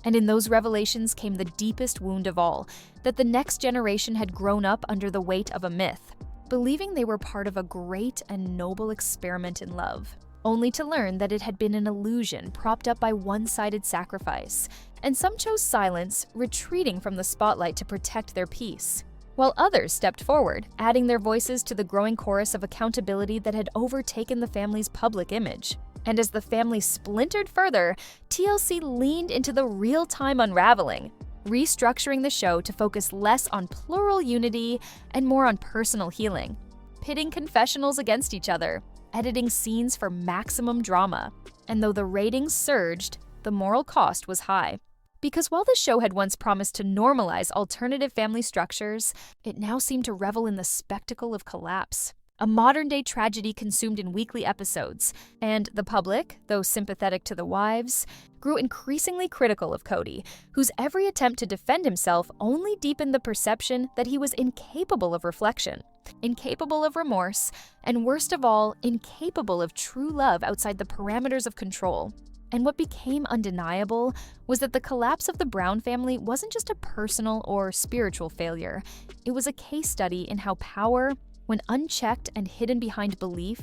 And in those revelations came the deepest wound of all, that the next generation had grown up under the weight of a myth, believing they were part of a great and noble experiment in love, only to learn that it had been an illusion propped up by one-sided sacrifice. And some chose silence, retreating from the spotlight to protect their peace, while others stepped forward, adding their voices to the growing chorus of accountability that had overtaken the family's public image. And as the family splintered further, TLC leaned into the real-time unraveling, restructuring the show to focus less on plural unity and more on personal healing, pitting confessionals against each other, editing scenes for maximum drama. And though the ratings surged, the moral cost was high. Because while the show had once promised to normalize alternative family structures, it now seemed to revel in the spectacle of collapse, a modern-day tragedy consumed in weekly episodes. And the public, though sympathetic to the wives, grew increasingly critical of Kody, whose every attempt to defend himself only deepened the perception that he was incapable of reflection, incapable of remorse, and worst of all, incapable of true love outside the parameters of control. And what became undeniable was that the collapse of the Brown family wasn't just a personal or spiritual failure. It was a case study in how power, when unchecked and hidden behind belief,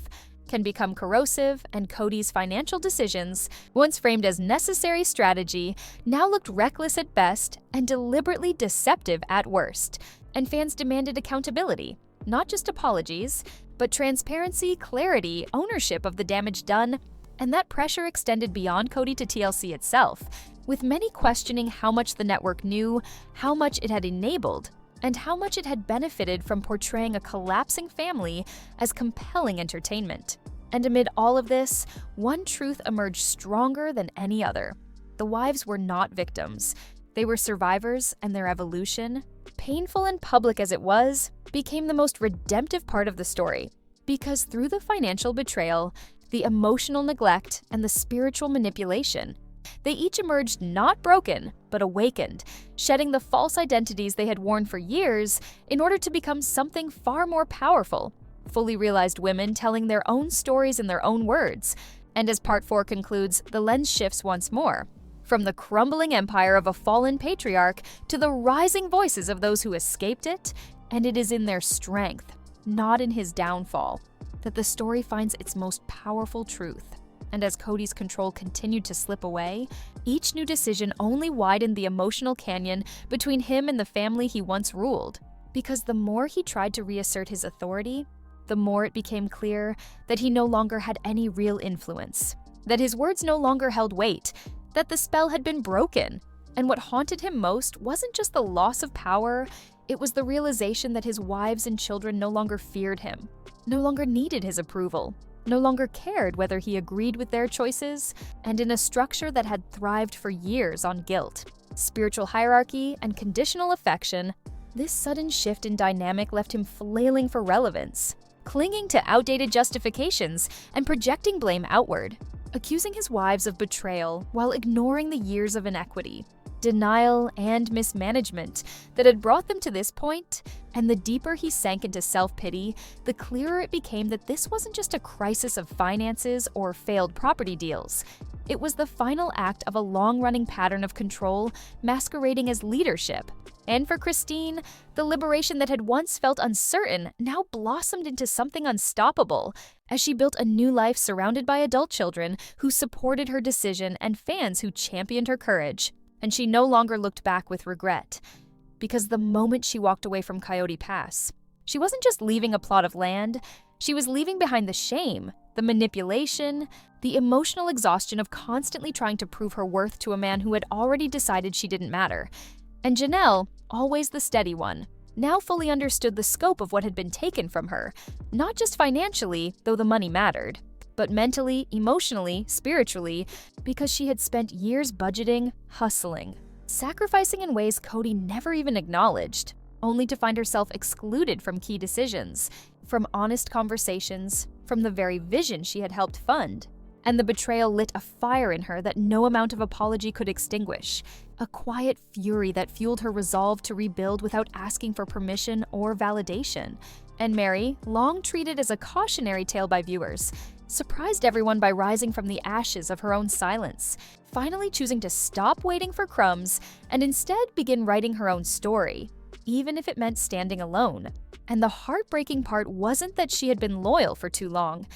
can become corrosive, and Kody's financial decisions, once framed as necessary strategy, now looked reckless at best and deliberately deceptive at worst. And fans demanded accountability, not just apologies, but transparency, clarity, ownership of the damage done. And that pressure extended beyond Kody to TLC itself, with many questioning how much the network knew, how much it had enabled, and how much it had benefited from portraying a collapsing family as compelling entertainment. And amid all of this, one truth emerged stronger than any other. The wives were not victims. They were survivors, and their evolution, painful and public as it was, became the most redemptive part of the story. Because through the financial betrayal, the emotional neglect, and the spiritual manipulation, they each emerged not broken, but awakened, shedding the false identities they had worn for years in order to become something far more powerful, fully realized women telling their own stories in their own words. And as Part 4 concludes, the lens shifts once more, from the crumbling empire of a fallen patriarch to the rising voices of those who escaped it, and it is in their strength, not in his downfall, that the story finds its most powerful truth. and as Kody's control continued to slip away, each new decision only widened the emotional canyon between him and the family he once ruled. Because the more he tried to reassert his authority, the more it became clear that he no longer had any real influence, that his words no longer held weight, that the spell had been broken. And what haunted him most wasn't just the loss of power, it was the realization that his wives and children no longer feared him, no longer needed his approval, no longer cared whether he agreed with their choices, and in a structure that had thrived for years on guilt, spiritual hierarchy, and conditional affection, this sudden shift in dynamic left him flailing for relevance, clinging to outdated justifications and projecting blame outward, accusing his wives of betrayal while ignoring the years of inequity, denial, and mismanagement that had brought them to this point. And the deeper he sank into self-pity, the clearer it became that this wasn't just a crisis of finances or failed property deals. It was the final act of a long-running pattern of control masquerading as leadership. And for Christine, the liberation that had once felt uncertain now blossomed into something unstoppable as she built a new life surrounded by adult children who supported her decision and fans who championed her courage. And she no longer looked back with regret, because the moment she walked away from Coyote Pass, she wasn't just leaving a plot of land, she was leaving behind the shame, the manipulation, the emotional exhaustion of constantly trying to prove her worth to a man who had already decided she didn't matter. And Janelle, always the steady one, now fully understood the scope of what had been taken from her, not just financially, though the money mattered, but mentally, emotionally, spiritually, because she had spent years budgeting, hustling, sacrificing in ways Kody never even acknowledged, only to find herself excluded from key decisions, from honest conversations, from the very vision she had helped fund. And the betrayal lit a fire in her that no amount of apology could extinguish, a quiet fury that fueled her resolve to rebuild without asking for permission or validation. And Mary, long treated as a cautionary tale by viewers, surprised everyone by rising from the ashes of her own silence, finally choosing to stop waiting for crumbs and instead begin writing her own story, even if it meant standing alone. And the heartbreaking part wasn't that she had been loyal for too long.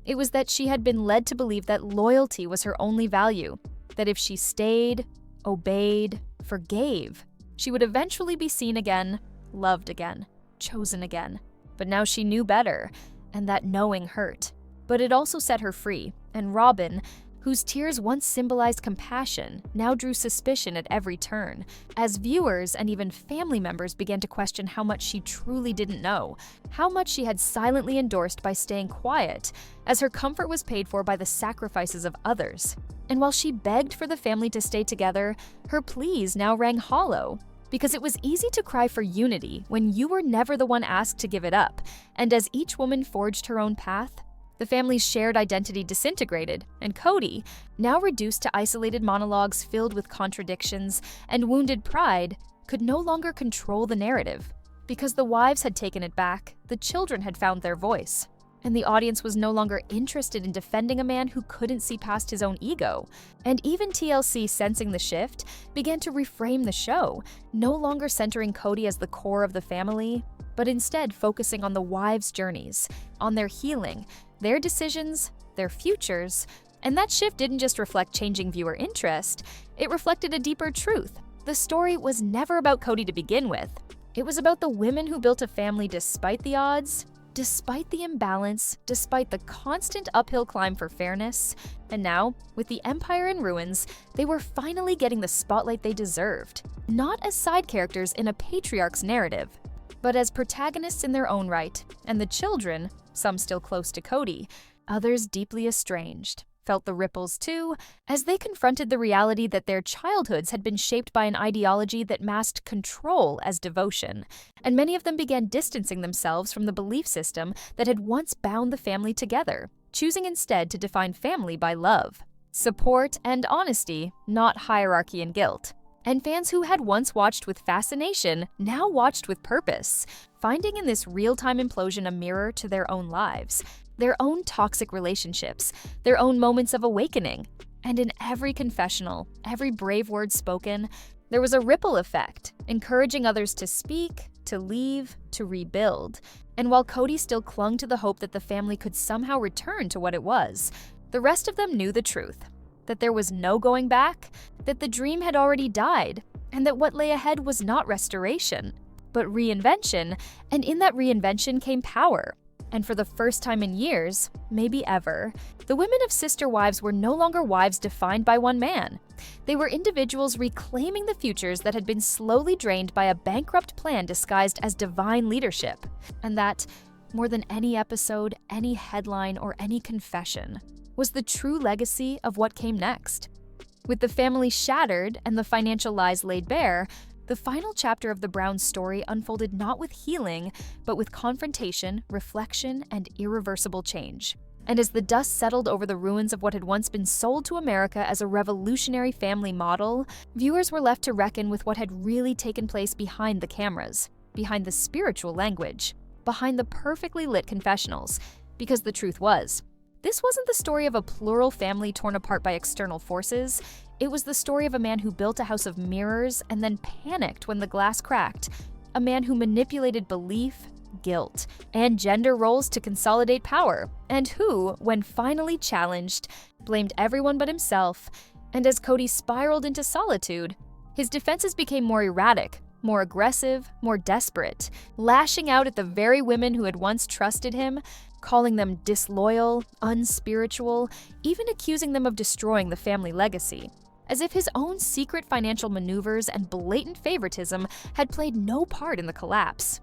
It was that she had been led to believe that loyalty was her only value, that if she stayed, obeyed, forgave, she would eventually be seen again, loved again, chosen again. But now she knew better, and that knowing hurt. But it also set her free, and Robin, whose tears once symbolized compassion, now drew suspicion at every turn, as viewers and even family members began to question how much she truly didn't know, how much she had silently endorsed by staying quiet, as her comfort was paid for by the sacrifices of others. And while she begged for the family to stay together, her pleas now rang hollow. Because it was easy to cry for unity when you were never the one asked to give it up, and as each woman forged her own path, the family's shared identity disintegrated, and Kody, now reduced to isolated monologues filled with contradictions and wounded pride, could no longer control the narrative. Because the wives had taken it back, the children had found their voice, and the audience was no longer interested in defending a man who couldn't see past his own ego. And even TLC, sensing the shift, began to reframe the show, no longer centering Kody as the core of the family, but instead focusing on the wives' journeys, on their healing, their decisions, their futures. And that shift didn't just reflect changing viewer interest, it reflected a deeper truth. The story was never about Kody to begin with. It was about the women who built a family despite the odds, despite the imbalance, despite the constant uphill climb for fairness. And now, with the empire in ruins, they were finally getting the spotlight they deserved. Not as side characters in a patriarch's narrative, but as protagonists in their own right. And the children, some still close to Kody, others deeply estranged, felt the ripples too, as they confronted the reality that their childhoods had been shaped by an ideology that masked control as devotion, and many of them began distancing themselves from the belief system that had once bound the family together, choosing instead to define family by love, support, and honesty, not hierarchy and guilt. And fans who had once watched with fascination now watched with purpose, finding in this real-time implosion a mirror to their own lives, their own toxic relationships, their own moments of awakening. And in every confessional, every brave word spoken, there was a ripple effect, encouraging others to speak, to leave, to rebuild. And while Kody still clung to the hope that the family could somehow return to what it was, The rest of them knew the truth, that there was no going back, that the dream had already died, and that what lay ahead was not restoration, but reinvention, and in that reinvention came power. And for the first time in years, maybe ever, the women of Sister Wives were no longer wives defined by one man. They were individuals reclaiming the futures that had been slowly drained by a bankrupt plan disguised as divine leadership. And that, more than any episode, any headline, or any confession, was the true legacy of what came next. With the family shattered and the financial lies laid bare, the final chapter of the Browns' story unfolded not with healing, but with confrontation, reflection, and irreversible change. And as the dust settled over the ruins of what had once been sold to America as a revolutionary family model, viewers were left to reckon with what had really taken place behind the cameras, behind the spiritual language, behind the perfectly lit confessionals. Because the truth was, this wasn't the story of a plural family torn apart by external forces. It was the story of a man who built a house of mirrors and then panicked when the glass cracked. A man who manipulated belief, guilt, and gender roles to consolidate power, and who, when finally challenged, blamed everyone but himself. And as Kody spiraled into solitude, his defenses became more erratic, more aggressive, more desperate, lashing out at the very women who had once trusted him, calling them disloyal, unspiritual, even accusing them of destroying the family legacy, as if his own secret financial maneuvers and blatant favoritism had played no part in the collapse.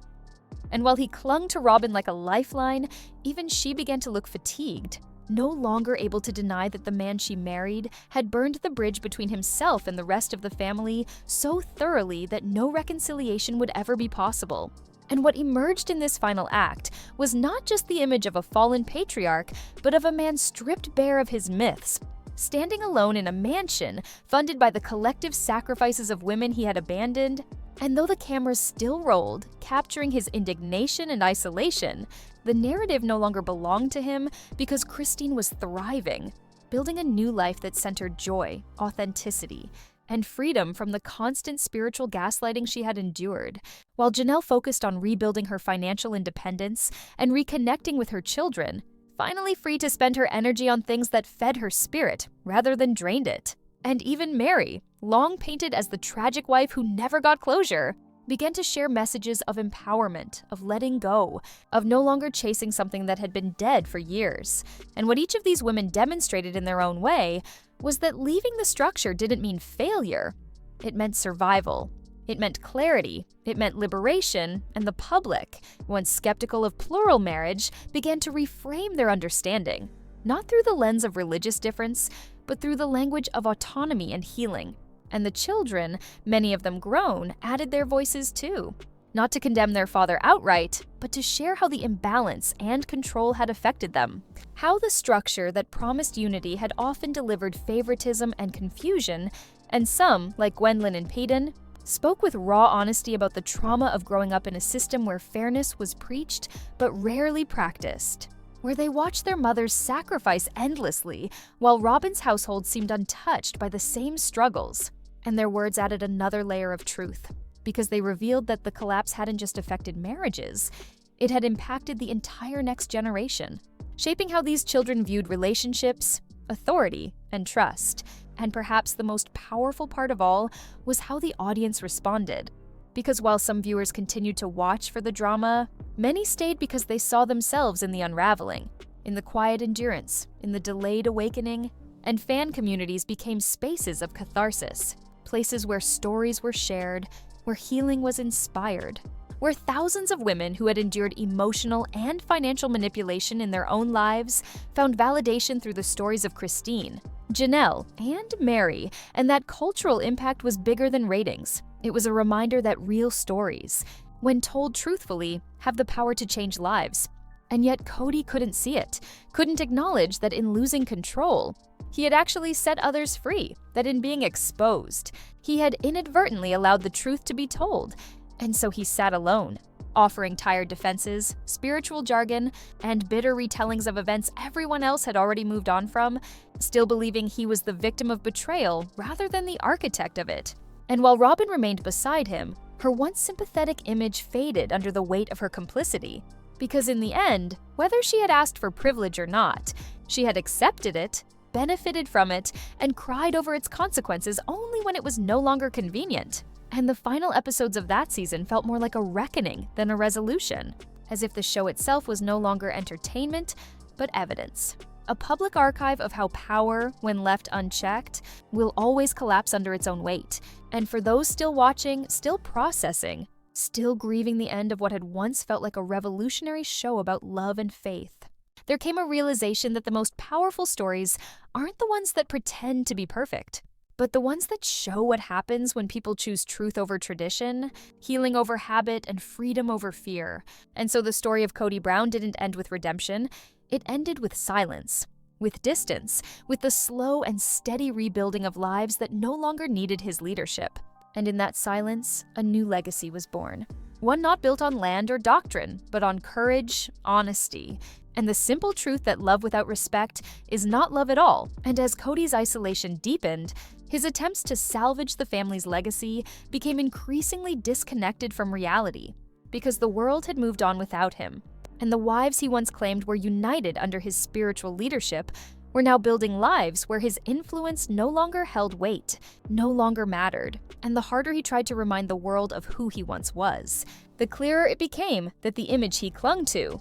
And while he clung to Robyn like a lifeline, even she began to look fatigued, no longer able to deny that the man she married had burned the bridge between himself and the rest of the family so thoroughly that no reconciliation would ever be possible. And what emerged in this final act was not just the image of a fallen patriarch, but of a man stripped bare of his myths, standing alone in a mansion funded by the collective sacrifices of women he had abandoned. And though the cameras still rolled, capturing his indignation and isolation, the narrative no longer belonged to him because Christine was thriving, building a new life that centered joy, authenticity, and freedom from the constant spiritual gaslighting she had endured, while Janelle focused on rebuilding her financial independence and reconnecting with her children, finally free to spend her energy on things that fed her spirit rather than drained it. And even Mary, long painted as the tragic wife who never got closure, began to share messages of empowerment, of letting go, of no longer chasing something that had been dead for years. And what each of these women demonstrated in their own way was that leaving the structure didn't mean failure. It meant survival. It meant clarity. It meant liberation, and the public, once skeptical of plural marriage, began to reframe their understanding, not through the lens of religious difference, but through the language of autonomy and healing. And the children, many of them grown, added their voices too. Not to condemn their father outright, but to share how the imbalance and control had affected them. How the structure that promised unity had often delivered favoritism and confusion, and some, like Gwendolyn and Peyton, spoke with raw honesty about the trauma of growing up in a system where fairness was preached but rarely practiced, where they watched their mothers sacrifice endlessly while Robyn's household seemed untouched by the same struggles. And their words added another layer of truth, because they revealed that the collapse hadn't just affected marriages, it had impacted the entire next generation, shaping how these children viewed relationships, authority, and trust. And perhaps the most powerful part of all was how the audience responded. Because while some viewers continued to watch for the drama, many stayed because they saw themselves in the unraveling, in the quiet endurance, in the delayed awakening, and fan communities became spaces of catharsis, places where stories were shared, where healing was inspired, where thousands of women who had endured emotional and financial manipulation in their own lives found validation through the stories of Christine, Janelle, and Mary, and that cultural impact was bigger than ratings. It was a reminder that real stories, when told truthfully, have the power to change lives. And yet Kody couldn't see it, couldn't acknowledge that in losing control, he had actually set others free, that in being exposed, he had inadvertently allowed the truth to be told. And so he sat alone, offering tired defenses, spiritual jargon, and bitter retellings of events everyone else had already moved on from, still believing he was the victim of betrayal rather than the architect of it. And while Robyn remained beside him, her once sympathetic image faded under the weight of her complicity. Because in the end, whether she had asked for privilege or not, She had accepted it, benefited from it, and cried over its consequences only when it was no longer convenient. And the final episodes of that season felt more like a reckoning than a resolution, as if the show itself was no longer entertainment, but evidence. A public archive of how power, when left unchecked, will always collapse under its own weight. And for those still watching, still processing, still grieving the end of what had once felt like a revolutionary show about love and faith, there came a realization that the most powerful stories aren't the ones that pretend to be perfect, but the ones that show what happens when people choose truth over tradition, healing over habit, and freedom over fear. And so the story of Kody Brown didn't end with redemption. It ended with silence, with distance, with the slow and steady rebuilding of lives that no longer needed his leadership. And in that silence, a new legacy was born. One not built on land or doctrine, but on courage, honesty, and the simple truth that love without respect is not love at all. And as Kody's isolation deepened, his attempts to salvage the family's legacy became increasingly disconnected from reality, because the world had moved on without him. And the wives he once claimed were united under his spiritual leadership were now building lives where his influence no longer held weight, no longer mattered. And the harder he tried to remind the world of who he once was, the clearer it became that the image he clung to,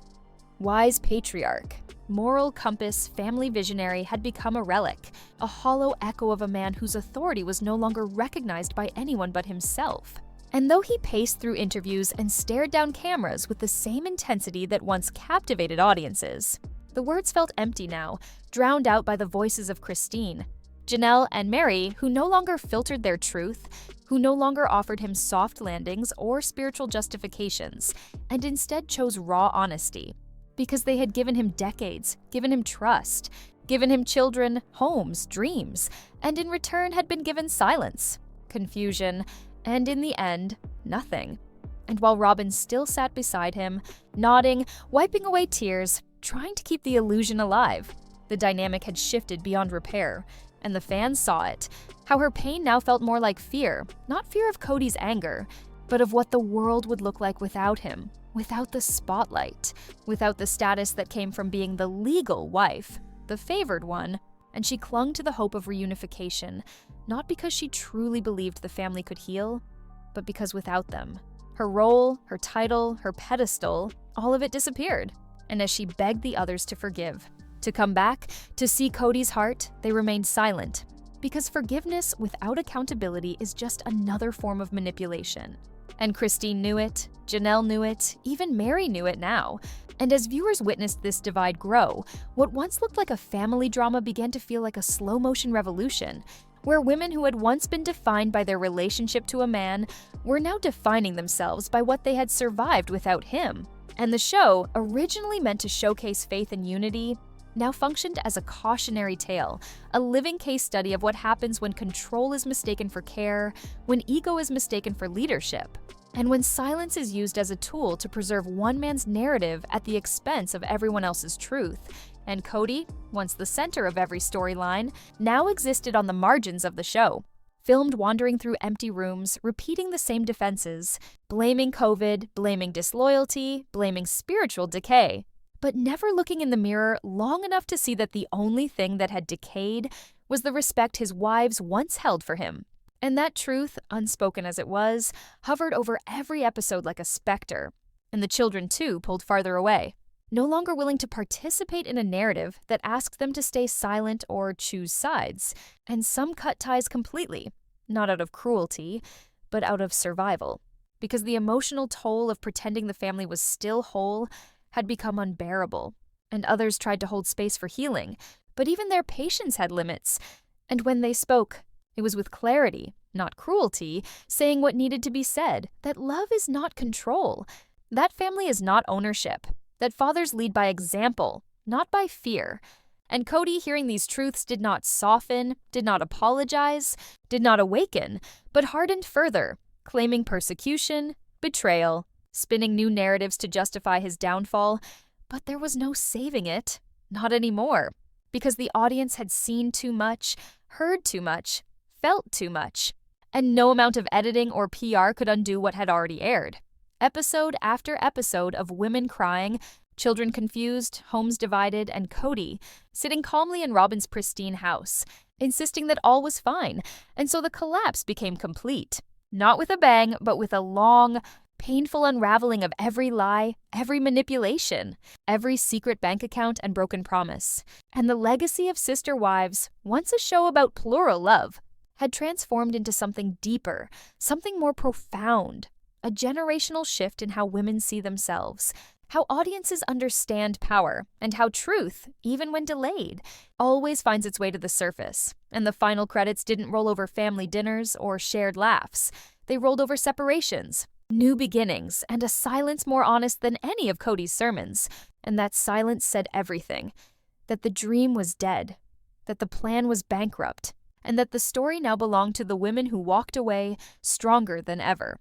wise patriarch, moral compass, family visionary, had become a relic, a hollow echo of a man whose authority was no longer recognized by anyone but himself. And though he paced through interviews and stared down cameras with the same intensity that once captivated audiences, the words felt empty now, drowned out by the voices of Christine, Janelle, and Mary, who no longer filtered their truth, who no longer offered him soft landings or spiritual justifications, and instead chose raw honesty. Because they had given him decades, given him trust, given him children, homes, dreams, and in return had been given silence, confusion, and in the end, nothing. And while Robin still sat beside him, nodding, wiping away tears, trying to keep the illusion alive, the dynamic had shifted beyond repair, and the fans saw it, how her pain now felt more like fear, not fear of Kody's anger, but of what the world would look like without him, without the spotlight, without the status that came from being the legal wife, the favored one. And she clung to the hope of reunification, not because she truly believed the family could heal, but because without them, her role, her title, her pedestal, all of it disappeared. And as she begged the others to forgive, to come back, to see Kody's heart, they remained silent. Because forgiveness without accountability is just another form of manipulation. And Christine knew it, Janelle knew it, even Mary knew it now. And as viewers witnessed this divide grow, what once looked like a family drama began to feel like a slow-motion revolution, where women who had once been defined by their relationship to a man were now defining themselves by what they had survived without him. And the show, originally meant to showcase faith and unity, now functioned as a cautionary tale, a living case study of what happens when control is mistaken for care, when ego is mistaken for leadership, and when silence is used as a tool to preserve one man's narrative at the expense of everyone else's truth. And Kody, once the center of every storyline, now existed on the margins of the show, filmed wandering through empty rooms, repeating the same defenses, blaming COVID, blaming disloyalty, blaming spiritual decay, but never looking in the mirror long enough to see that the only thing that had decayed was the respect his wives once held for him. And that truth, unspoken as it was, hovered over every episode like a specter. And the children, too, pulled farther away, no longer willing to participate in a narrative that asked them to stay silent or choose sides. And some cut ties completely, not out of cruelty, but out of survival. Because the emotional toll of pretending the family was still whole had become unbearable. And others tried to hold space for healing, but even their patience had limits. And when they spoke, it was with clarity, not cruelty, saying what needed to be said, that love is not control, that family is not ownership, that fathers lead by example, not by fear. And Kody, hearing these truths, did not soften, did not apologize, did not awaken, but hardened further, claiming persecution, betrayal, spinning new narratives to justify his downfall. But there was no saving it, not anymore, because the audience had seen too much, heard too much, felt too much, and no amount of editing or PR could undo what had already aired. Episode after episode of women crying, Children confused, homes divided, and Kody sitting calmly in Robin's pristine house, insisting that all was fine, and so the collapse became complete. Not with a bang, but with a long, painful unraveling of every lie, every manipulation, every secret bank account and broken promise. And the legacy of Sister Wives, once a show about plural love, had transformed into something deeper, something more profound, a generational shift in how women see themselves, how audiences understand power, and how truth, even when delayed, always finds its way to the surface. And the final credits didn't roll over family dinners or shared laughs. They rolled over separations, new beginnings, and a silence more honest than any of Kody's sermons. And that silence said everything. That the dream was dead, that the plan was bankrupt, and that the story now belonged to the women who walked away stronger than ever.